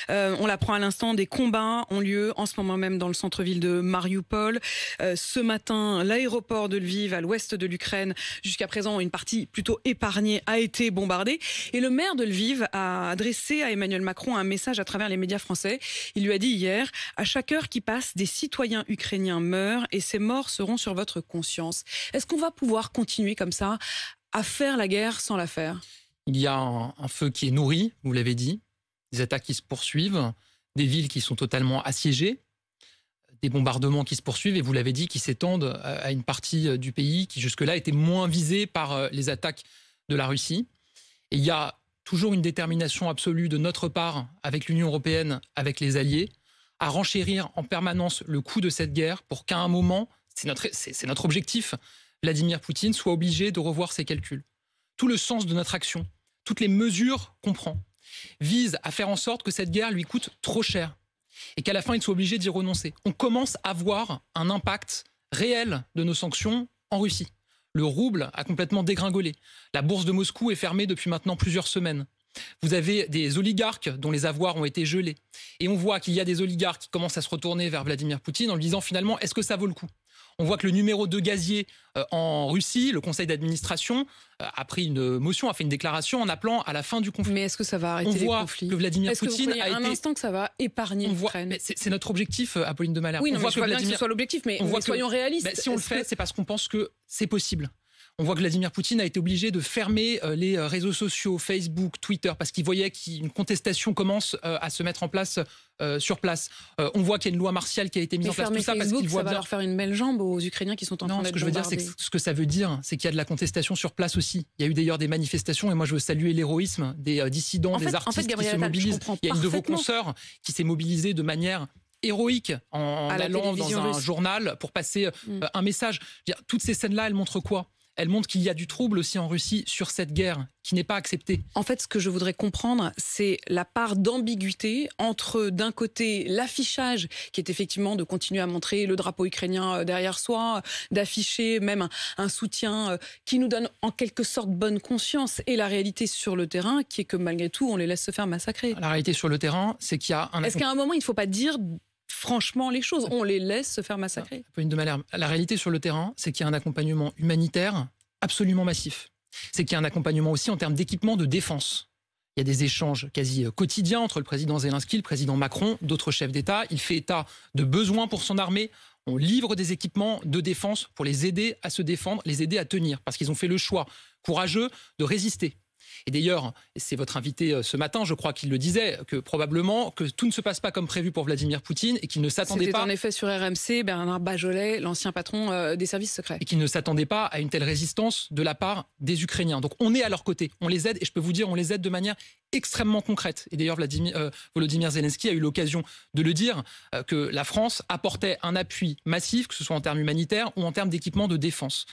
On l'apprend à l'instant, des combats ont lieu en ce moment même dans le centre-ville de Mariupol. Ce matin, l'aéroport de Lviv, à l'ouest de l'Ukraine, jusqu'à présent une partie plutôt épargnée, a été bombardée. Et le maire de Lviv a adressé à Emmanuel Macron un message à travers les médias français. Il lui a dit hier: à chaque heure qui passe, des citoyens ukrainiens meurent et ces morts seront sur votre conscience. Est-ce qu'on va pouvoir continuer comme ça à faire la guerre sans la faire? Il y a un feu qui est nourri, vous l'avez dit, des attaques qui se poursuivent, des villes qui sont totalement assiégées, des bombardements qui se poursuivent et vous l'avez dit, qui s'étendent à une partie du pays qui jusque-là était moins visée par les attaques de la Russie. Et il y a toujours une détermination absolue de notre part, avec l'Union européenne, avec les alliés, à renchérir en permanence le coût de cette guerre pour qu'à un moment, c'est notre objectif, Vladimir Poutine soit obligé de revoir ses calculs. Tout le sens de notre action, toutes les mesures qu'on prend, visent à faire en sorte que cette guerre lui coûte trop cher et qu'à la fin, il soit obligé d'y renoncer. On commence à voir un impact réel de nos sanctions en Russie. Le rouble a complètement dégringolé. La bourse de Moscou est fermée depuis maintenant plusieurs semaines. Vous avez des oligarques dont les avoirs ont été gelés. Et on voit qu'il y a des oligarques qui commencent à se retourner vers Vladimir Poutine en lui disant finalement, est-ce que ça vaut le coup ? On voit que le numéro 2 gazier en Russie, le conseil d'administration, a pris une motion, a fait une déclaration en appelant à la fin du conflit. Mais est-ce que ça va arrêter les conflits ? On voit que Vladimir Poutine a été... un instant que ça va épargner l'Ukraine. C'est notre objectif, Apolline de Malherbe. Oui, non, mais je vois bien que ce soit l'objectif, mais soyons réalistes. Si on le fait, c'est parce qu'on pense que c'est possible. On voit que Vladimir Poutine a été obligé de fermer les réseaux sociaux, Facebook, Twitter, parce qu'il voyait qu'une contestation commence à se mettre en place sur place. On voit qu'il y a une loi martiale qui a été mise en place. Tout ça Facebook, parce qu'il voit ça va leur faire une belle jambe aux Ukrainiens qui sont en train d'être bombardés. Ce que je veux dire, c'est que ce que ça veut dire, c'est qu'il y a de la contestation sur place aussi. Il y a eu d'ailleurs des manifestations, et moi je veux saluer l'héroïsme des dissidents, des artistes qui se mobilisent. Il y a une de vos consoeurs qui s'est mobilisée de manière héroïque en allant dans un journal pour passer un message. Je veux dire, toutes ces scènes-là, elles montrent quoi ? Elle montre qu'il y a du trouble aussi en Russie sur cette guerre qui n'est pas acceptée. En fait, ce que je voudrais comprendre, c'est la part d'ambiguïté entre, d'un côté, l'affichage, qui est effectivement de continuer à montrer le drapeau ukrainien derrière soi, d'afficher même un soutien qui nous donne en quelque sorte bonne conscience, et la réalité sur le terrain, qui est que malgré tout, on les laisse se faire massacrer. La réalité sur le terrain, c'est qu'il y a un... Est-ce qu'à un moment, il ne faut pas dire... franchement les choses, on les laisse se faire massacrer. Apolline de Malherbe, la réalité sur le terrain, c'est qu'il y a un accompagnement humanitaire absolument massif. C'est qu'il y a un accompagnement aussi en termes d'équipement de défense. Il y a des échanges quasi quotidiens entre le président Zelensky, le président Macron, d'autres chefs d'État. Il fait état de besoins pour son armée. On livre des équipements de défense pour les aider à se défendre, les aider à tenir, parce qu'ils ont fait le choix courageux de résister. Et d'ailleurs, c'est votre invité ce matin, je crois qu'il le disait, que probablement que tout ne se passe pas comme prévu pour Vladimir Poutine et qu'il ne s'attendait pas... C'était en effet sur RMC, Bernard Bajolet, l'ancien patron des services secrets. Et qu'il ne s'attendait pas à une telle résistance de la part des Ukrainiens. Donc on est à leur côté, on les aide, et je peux vous dire, on les aide de manière extrêmement concrète. Et d'ailleurs, Volodymyr Zelensky a eu l'occasion de le dire, que la France apportait un appui massif, que ce soit en termes humanitaires ou en termes d'équipement de défense.